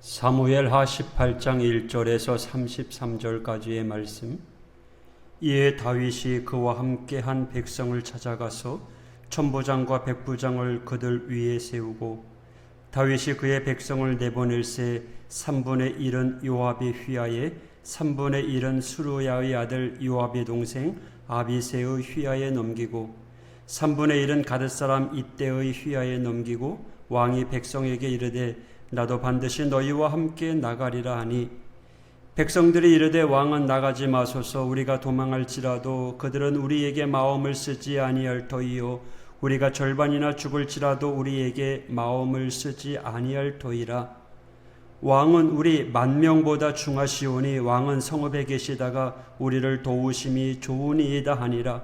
사무엘하 18장 1절에서 33절까지의 말씀. 이에 다윗이 그와 함께한 백성을 찾아가서 천부장과 백부장을 그들 위에 세우고 다윗이 그의 백성을 내보낼새 3분의 1은 요압의 휘하에 3분의 1은 수루야의 아들 요압의 동생 아비새의 휘하에 넘기고 3분의 1은 가드 사람 이때의 휘하에 넘기고 왕이 백성에게 이르되 나도 반드시 너희와 함께 나가리라 하니 백성들이 이르되 왕은 나가지 마소서. 우리가 도망할지라도 그들은 우리에게 마음을 쓰지 아니할 터이요 우리가 절반이나 죽을지라도 우리에게 마음을 쓰지 아니할 터이라. 왕은 우리 10,000명보다 중하시오니 왕은 성읍에 계시다가 우리를 도우심이 좋으니이다 하니라.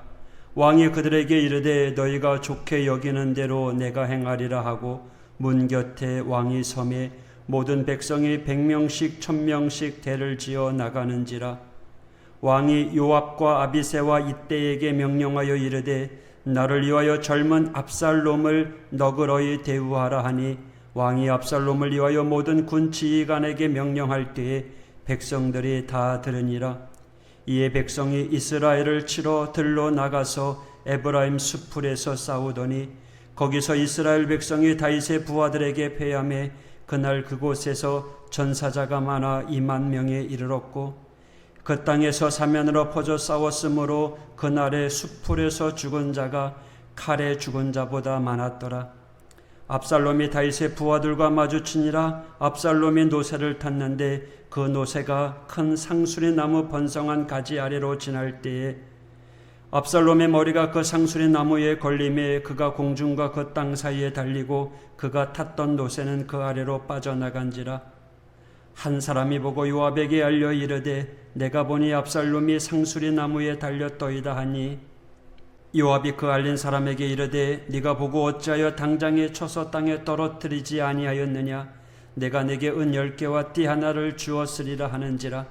왕이 그들에게 이르되 너희가 좋게 여기는 대로 내가 행하리라 하고 문 곁에 왕이 섬에 모든 백성이 100명씩 1000명씩 대를 지어 나가는지라. 왕이 요압과 아비새와 이때에게 명령하여 이르되 나를 위하여 젊은 압살롬을 너그러이 대우하라 하니 왕이 압살롬을 위하여 모든 군 지휘관에게 명령할 때에 백성들이 다 들으니라. 이에 백성이 이스라엘을 치러 들로 나가서 에브라임 수풀에서 싸우더니 거기서 이스라엘 백성이 다윗의 부하들에게 패하매 그날 그곳에서 전사자가 많아 20,000명에 이르렀고 그 땅에서 사면으로 퍼져 싸웠으므로 그날의 수풀에서 죽은 자가 칼에 죽은 자보다 많았더라. 압살롬이 다윗의 부하들과 마주치니라. 압살롬이 노새를 탔는데 그 노새가 큰 상수리 나무 번성한 가지 아래로 지날 때에 압살롬의 머리가 그 상수리 나무에 걸림에 그가 공중과 그 땅 사이에 달리고 그가 탔던 노새는 그 아래로 빠져나간지라. 한 사람이 보고 요압에게 알려 이르되 내가 보니 압살롬이 상수리 나무에 달렸더이다 하니 요압이 그 알린 사람에게 이르되 네가 보고 어찌하여 당장에 쳐서 땅에 떨어뜨리지 아니하였느냐. 내가 내게 은 10개와 띠 하나를 주었으리라 하는지라.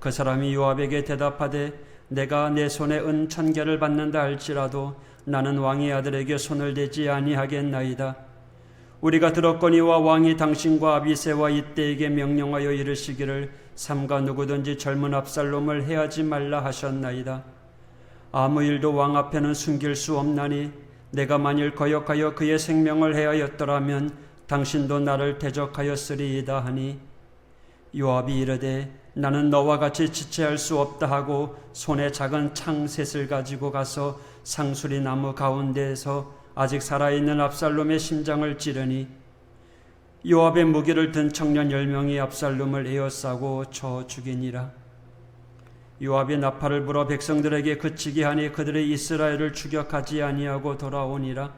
그 사람이 요압에게 대답하되 내가 내 손에 은 1000개를 받는다 할지라도 나는 왕의 아들에게 손을 대지 아니하겠나이다. 우리가 들었거니와 왕이 당신과 아비새와 이때에게 명령하여 이르시기를 삼가 누구든지 젊은 압살롬을 해하지 말라 하셨나이다. 아무 일도 왕 앞에는 숨길 수 없나니 내가 만일 거역하여 그의 생명을 해하였더라면 당신도 나를 대적하였으리이다 하니 요압이 이르되 나는 너와 같이 지체할 수 없다 하고 손에 작은 창 셋을 가지고 가서 상수리 나무 가운데에서 아직 살아있는 압살롬의 심장을 찌르니 요압의 무기를 든 청년 10명이 압살롬을 에워싸고 쳐 죽이니라. 요압이 나팔을 불어 백성들에게 그치게 하니 그들이 이스라엘을 추격하지 아니하고 돌아오니라.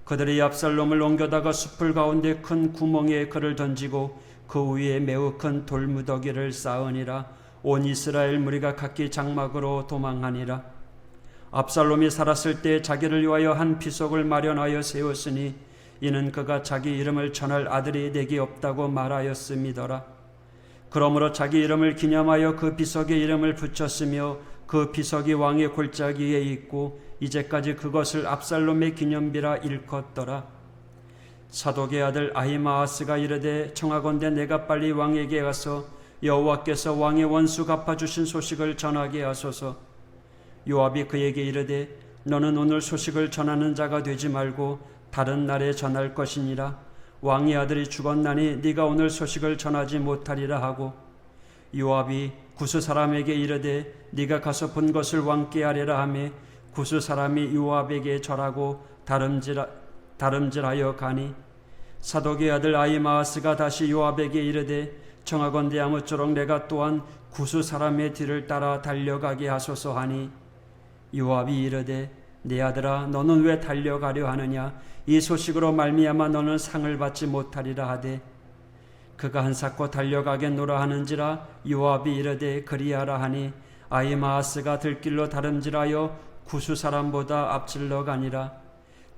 그들이 압살롬을 옮겨다가 숲을 가운데 큰 구멍에 그를 던지고 그 위에 매우 큰 돌무더기를 쌓으니라. 온 이스라엘 무리가 각기 장막으로 도망하니라. 압살롬이 살았을 때 자기를 위하여 한 비석을 마련하여 세웠으니 이는 그가 자기 이름을 전할 아들이 내게 없다고 말하였음이더라. 그러므로 자기 이름을 기념하여 그 비석에 이름을 붙였으며 그 비석이 왕의 골짜기에 있고 이제까지 그것을 압살롬의 기념비라 일컫더라. 사독의 아들 아히마아스가 이르되 청하건대 내가 빨리 왕에게 가서 여호와께서 왕의 원수 갚아주신 소식을 전하게 하소서. 요압이 그에게 이르되 너는 오늘 소식을 전하는 자가 되지 말고 다른 날에 전할 것이니라. 왕의 아들이 죽었나니 네가 오늘 소식을 전하지 못하리라 하고 요압이 구스 사람에게 이르되 네가 가서 본 것을 왕께 아뢰라 하며 구스 사람이 요압에게 절하고 다름질하여 가니 사독의 아들 아히마아스가 다시 요압에게 이르되 청하건대 아무쪼록 내가 또한 구스 사람의 뒤를 따라 달려가게 하소서 하니 요압이 이르되 내 아들아 너는 왜 달려가려 하느냐. 이 소식으로 말미암아 너는 상을 받지 못하리라 하되 그가 한사코 달려가겠노라 하는지라. 요압이 이르되 그리하라 하니 아히마아스가 들길로 다름질하여 구스 사람보다 앞질러 가니라.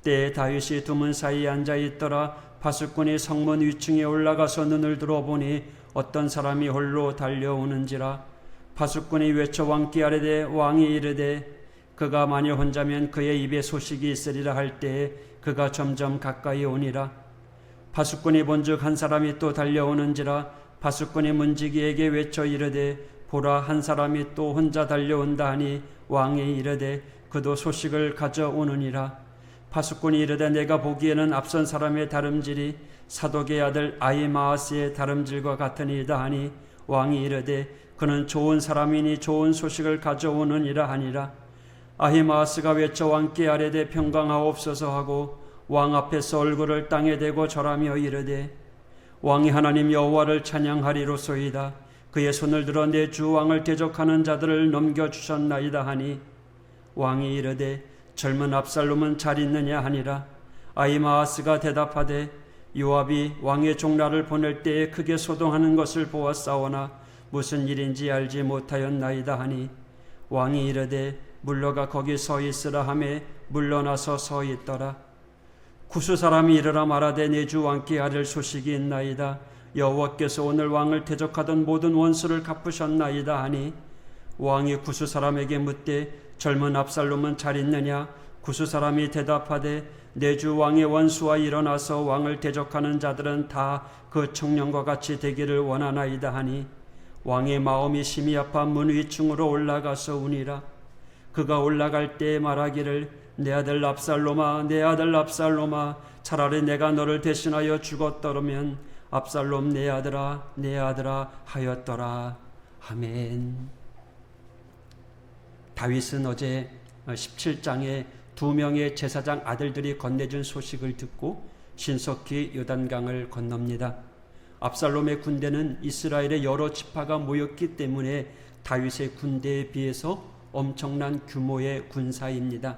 때에 다윗이 두문 사이에 앉아있더라. 파수꾼이 성문 위층에 올라가서 눈을 들어보니 어떤 사람이 홀로 달려오는지라. 파수꾼이 외쳐 왕께 아뢰되 왕이 이르되 그가 만일 혼자면 그의 입에 소식이 있으리라 할 때에 그가 점점 가까이 오니라. 파수꾼이 본즉 한 사람이 또 달려오는지라 파수꾼이 문지기에게 외쳐 이르되 보라, 한 사람이 또 혼자 달려온다 하니 왕이 이르되 그도 소식을 가져오느니라. 파수꾼이 이르되 내가 보기에는 앞선 사람의 다름질이 사독의 아들 아히마아스의 다름질과 같으니이다 하니 왕이 이르되 그는 좋은 사람이니 좋은 소식을 가져오느니라 하니라. 아히마아스가 외쳐 왕께 아뢰되 평강하옵소서 하고 왕 앞에서 얼굴을 땅에 대고 절하며 이르되 왕이 하나님 여호와를 찬양하리로소이다. 그의 손을 들어 내 주 왕을 대적하는 자들을 넘겨주셨나이다 하니 왕이 이르되 젊은 압살롬은 잘 있느냐 하니라. 아히마아스가 대답하되 요압이 왕의 종라를 보낼 때에 크게 소동하는 것을 보았사오나 무슨 일인지 알지 못하였나이다 하니 왕이 이르되 물러가 거기 서 있으라 하매 물러나서 서 있더라. 구스 사람이 이르러 말하되 내 주 왕께 아뢰 소식이 있나이다. 여호와께서 오늘 왕을 대적하던 모든 원수를 갚으셨나이다 하니 왕이 구스 사람에게 묻되 젊은 압살롬은 잘 있느냐? 구스 사람이 대답하되 내 주 왕의 원수와 일어나서 왕을 대적하는 자들은 다 그 청년과 같이 되기를 원하나이다 하니 왕의 마음이 심히 아파 문 위층으로 올라가서 우니라. 그가 올라갈 때 말하기를 내 아들 압살롬아, 내 아들 압살롬아, 차라리 내가 너를 대신하여 죽었더라면 압살롬 내 아들아, 내 아들아 하였더라. 아멘. 다윗은 어제 17장에 2명의 제사장 아들들이 건네준 소식을 듣고 신속히 요단강을 건넙니다. 압살롬의 군대는 이스라엘의 여러 지파가 모였기 때문에 다윗의 군대에 비해서 엄청난 규모의 군사입니다.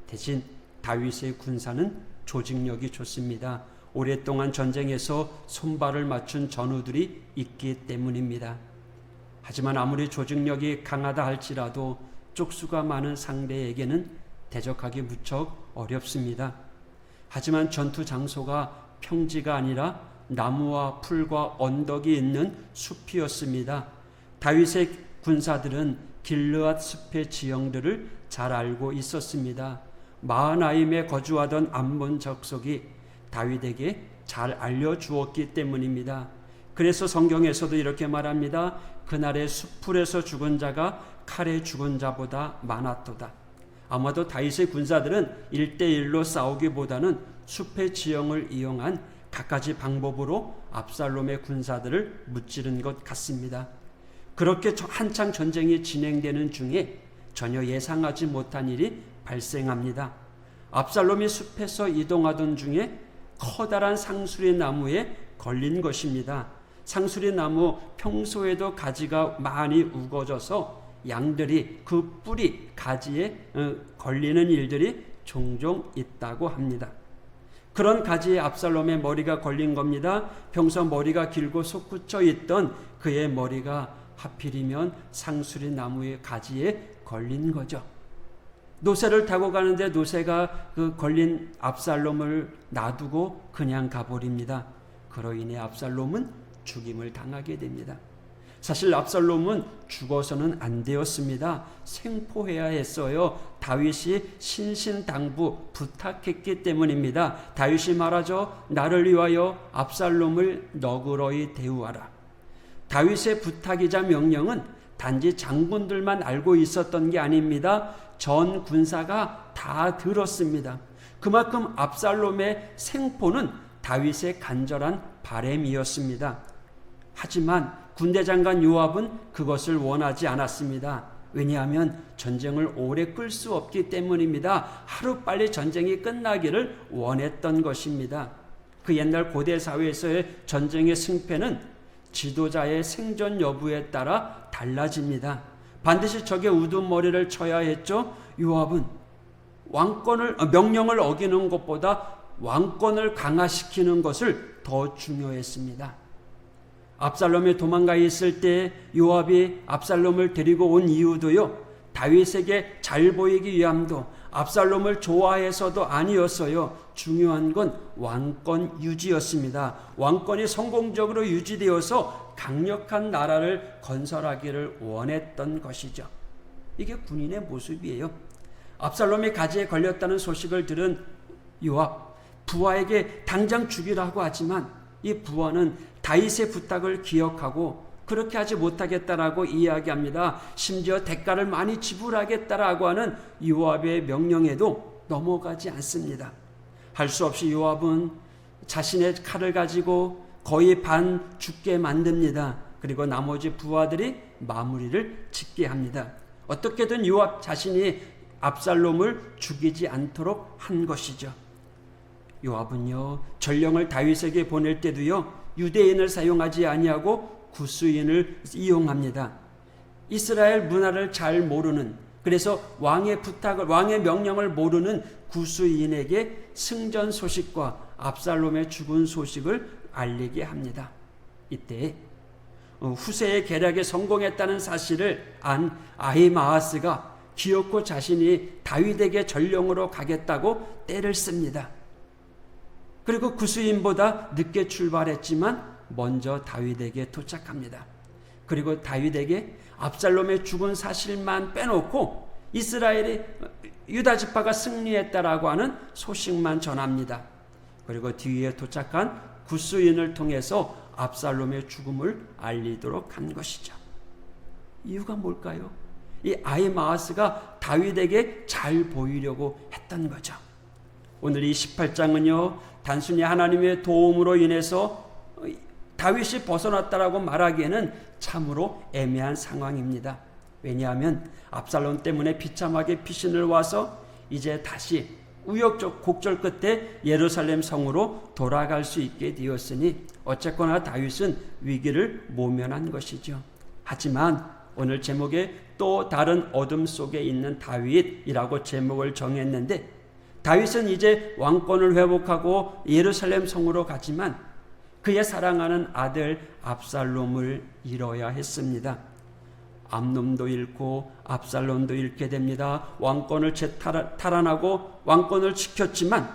대신 다윗의 군사는 조직력이 좋습니다. 오랫동안 전쟁에서 손발을 맞춘 전우들이 있기 때문입니다. 하지만 아무리 조직력이 강하다 할지라도 쪽수가 많은 상대에게는 대적하기 무척 어렵습니다. 하지만 전투 장소가 평지가 아니라 나무와 풀과 언덕이 있는 숲이었습니다. 다윗의 군사들은 길르앗 숲의 지형들을 잘 알고 있었습니다. 마하나임에 거주하던 암몬 적속이 다윗에게 잘 알려주었기 때문입니다. 그래서 성경에서도 이렇게 말합니다. 그날의 숲풀에서 죽은 자가 칼에 죽은 자보다 많았도다. 아마도 다윗의 군사들은 1대1로 싸우기보다는 숲의 지형을 이용한 갖가지 방법으로 압살롬의 군사들을 무찌른 것 같습니다. 그렇게 한창 전쟁이 진행되는 중에 전혀 예상하지 못한 일이 발생합니다. 압살롬이 숲에서 이동하던 중에 커다란 상수리 나무에 걸린 것입니다. 상수리 나무 평소에도 가지가 많이 우거져서 양들이 그 뿌리 가지에 걸리는 일들이 종종 있다고 합니다. 그런 가지에 압살롬의 머리가 걸린 겁니다. 평소 머리가 길고 솟구쳐 있던 그의 머리가 하필이면 상수리 나무의 가지에 걸린 거죠. 노새를 타고 가는데 노새가 그 걸린 압살롬을 놔두고 그냥 가버립니다. 그로 인해 압살롬은 죽임을 당하게 됩니다. 사실 압살롬은 죽어서는 안 되었습니다. 생포해야 했어요. 다윗이 신신당부 부탁했기 때문입니다. 다윗이 말하죠. 나를 위하여 압살롬을 너그러이 대우하라. 다윗의 부탁이자 명령은 단지 장군들만 알고 있었던 게 아닙니다. 전 군사가 다 들었습니다. 그만큼 압살롬의 생포는 다윗의 간절한 바람이었습니다. 하지만 군대 장관 요압은 그것을 원하지 않았습니다. 왜냐하면 전쟁을 오래 끌 수 없기 때문입니다. 하루빨리 전쟁이 끝나기를 원했던 것입니다. 그 옛날 고대 사회에서의 전쟁의 승패는 지도자의 생존 여부에 따라 달라집니다. 반드시 적의 우두머리를 쳐야 했죠. 요압은 명령을 어기는 것보다 왕권을 강화시키는 것을 더 중요했습니다. 압살롬이 도망가 있을 때 요압이 압살롬을 데리고 온 이유도요, 다윗에게 잘 보이기 위함도 압살롬을 좋아해서도 아니었어요. 중요한 건 왕권 유지였습니다. 왕권이 성공적으로 유지되어서 강력한 나라를 건설하기를 원했던 것이죠. 이게 군인의 모습이에요. 압살롬이 가지에 걸렸다는 소식을 들은 요압, 부하에게 당장 죽이라고 하지만 이 부하는 다윗의 부탁을 기억하고 그렇게 하지 못하겠다라고 이야기합니다. 심지어 대가를 많이 지불하겠다라고 하는 요압의 명령에도 넘어가지 않습니다. 할 수 없이 요압은 자신의 칼을 가지고 거의 반 죽게 만듭니다. 그리고 나머지 부하들이 마무리를 짓게 합니다. 어떻게든 요압 자신이 압살롬을 죽이지 않도록 한 것이죠. 요압은요, 전령을 다윗에게 보낼 때도요, 유대인을 사용하지 아니하고 구스인을 이용합니다. 이스라엘 문화를 잘 모르는, 그래서 왕의 명령을 모르는 구스인에게 승전 소식과 압살롬의 죽은 소식을 알리게 합니다. 이때 후세의 계략에 성공했다는 사실을 안 아히마아스가 기어코 자신이 다윗에게 전령으로 가겠다고 떼를 씁니다. 그리고 구스인보다 늦게 출발했지만 먼저 다윗에게 도착합니다. 그리고 다윗에게 압살롬의 죽은 사실만 빼놓고 이스라엘이 유다 지파가 승리했다라고 하는 소식만 전합니다. 그리고 뒤에 도착한 구스인을 통해서 압살롬의 죽음을 알리도록 한 것이죠. 이유가 뭘까요? 이 아히마아스가 다윗에게 잘 보이려고 했던 거죠. 오늘 이 18장은요, 단순히 하나님의 도움으로 인해서 다윗이 벗어났다라고 말하기에는 참으로 애매한 상황입니다. 왜냐하면 압살롬 때문에 비참하게 피신을 와서 이제 다시 우여곡절 곡절 끝에 예루살렘 성으로 돌아갈 수 있게 되었으니 어쨌거나 다윗은 위기를 모면한 것이죠. 하지만 오늘 제목에 또 다른 어둠 속에 있는 다윗이라고 제목을 정했는데, 다윗은 이제 왕권을 회복하고 예루살렘 성으로 가지만 그의 사랑하는 아들 압살롬을 잃어야 했습니다. 암놈도 잃고 압살롬도 잃게 됩니다. 왕권을 탈환하고 왕권을 지켰지만,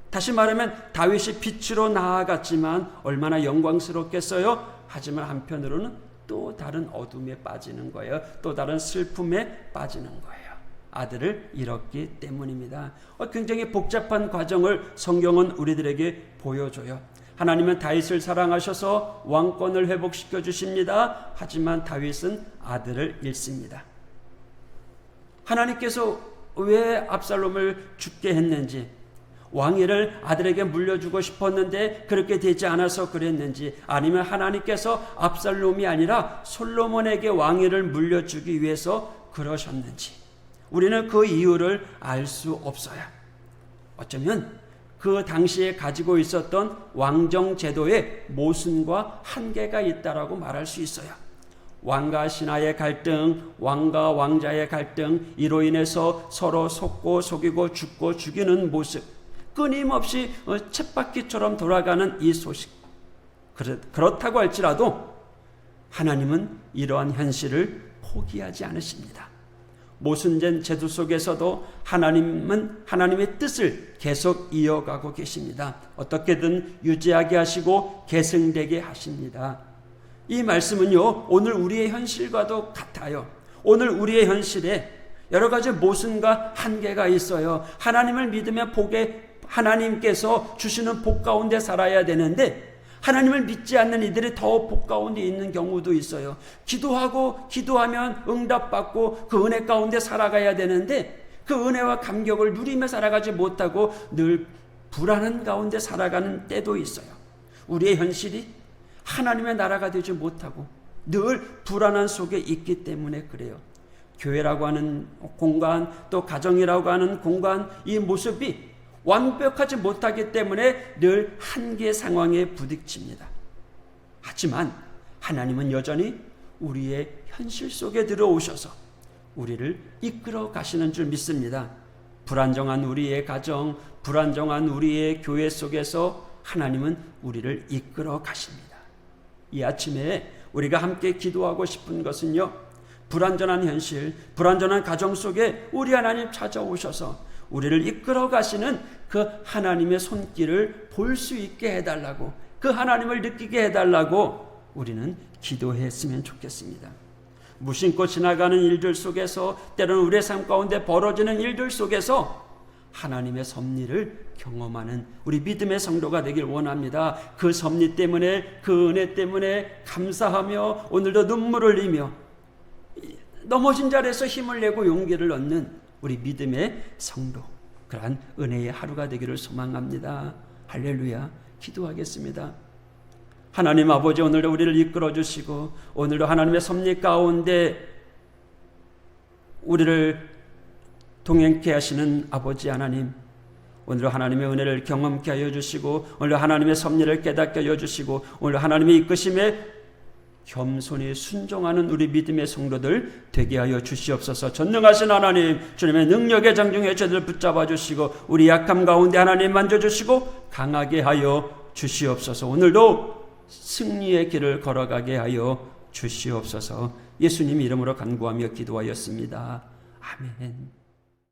다시 말하면 다윗이 빛으로 나아갔지만 얼마나 영광스럽겠어요? 하지만 한편으로는 또 다른 어둠에 빠지는 거예요. 또 다른 슬픔에 빠지는 거예요. 아들을 잃었기 때문입니다. 굉장히 복잡한 과정을 성경은 우리들에게 보여줘요. 하나님은 다윗을 사랑하셔서 왕권을 회복시켜 주십니다. 하지만 다윗은 아들을 잃습니다. 하나님께서 왜 압살롬을 죽게 했는지, 왕위를 아들에게 물려주고 싶었는데 그렇게 되지 않아서 그랬는지, 아니면 하나님께서 압살롬이 아니라 솔로몬에게 왕위를 물려주기 위해서 그러셨는지, 우리는 그 이유를 알 수 없어요. 어쩌면 그 당시에 가지고 있었던 왕정 제도에 모순과 한계가 있다라고 말할 수 있어요. 왕과 신하의 갈등, 왕과 왕자의 갈등, 이로 인해서 서로 속고 속이고 죽고 죽이는 모습, 끊임없이 쳇바퀴처럼 돌아가는 이 소식. 그렇다고 할지라도 하나님은 이러한 현실을 포기하지 않으십니다. 모순된 제도 속에서도 하나님은 하나님의 뜻을 계속 이어가고 계십니다. 어떻게든 유지하게 하시고 계승되게 하십니다. 이 말씀은요, 오늘 우리의 현실과도 같아요. 오늘 우리의 현실에 여러 가지 모순과 한계가 있어요. 하나님을 믿으며 하나님께서 주시는 복 가운데 살아야 되는데, 하나님을 믿지 않는 이들이 더 복 가운데 있는 경우도 있어요. 기도하면 응답받고 그 은혜 가운데 살아가야 되는데, 그 은혜와 감격을 누리며 살아가지 못하고 늘 불안한 가운데 살아가는 때도 있어요. 우리의 현실이 하나님의 나라가 되지 못하고 늘 불안한 속에 있기 때문에 그래요. 교회라고 하는 공간, 또 가정이라고 하는 공간, 이 모습이 완벽하지 못하기 때문에 늘 한계 상황에 부딪힙니다. 하지만 하나님은 여전히 우리의 현실 속에 들어오셔서 우리를 이끌어 가시는 줄 믿습니다. 불안정한 우리의 가정, 불안정한 우리의 교회 속에서 하나님은 우리를 이끌어 가십니다. 이 아침에 우리가 함께 기도하고 싶은 것은요, 불안전한 현실, 불안전한 가정 속에 우리 하나님 찾아오셔서 우리를 이끌어 가시는 그 하나님의 손길을 볼 수 있게 해달라고, 그 하나님을 느끼게 해달라고 우리는 기도했으면 좋겠습니다. 무심코 지나가는 일들 속에서, 때로는 우리의 삶 가운데 벌어지는 일들 속에서 하나님의 섭리를 경험하는 우리 믿음의 성도가 되길 원합니다. 그 섭리 때문에, 그 은혜 때문에 감사하며 오늘도 눈물을 흘리며 넘어진 자리에서 힘을 내고 용기를 얻는 우리 믿음의 성도, 그러한 은혜의 하루가 되기를 소망합니다. 할렐루야. 기도하겠습니다. 하나님 아버지, 오늘도 우리를 이끌어 주시고 오늘도 하나님의 섭리 가운데 우리를 동행케 하시는 아버지 하나님, 오늘도 하나님의 은혜를 경험케 하여 주시고 오늘도 하나님의 섭리를 깨닫게 하여 주시고 오늘도 하나님의 이끄심에 겸손히 순종하는 우리 믿음의 성도들 되게 하여 주시옵소서. 전능하신 하나님, 주님의 능력에 장중해 저들을 붙잡아 주시고 우리 약함 가운데 하나님 만져주시고 강하게 하여 주시옵소서. 오늘도 승리의 길을 걸어가게 하여 주시옵소서. 예수님 이름으로 간구하며 기도하였습니다. 아멘.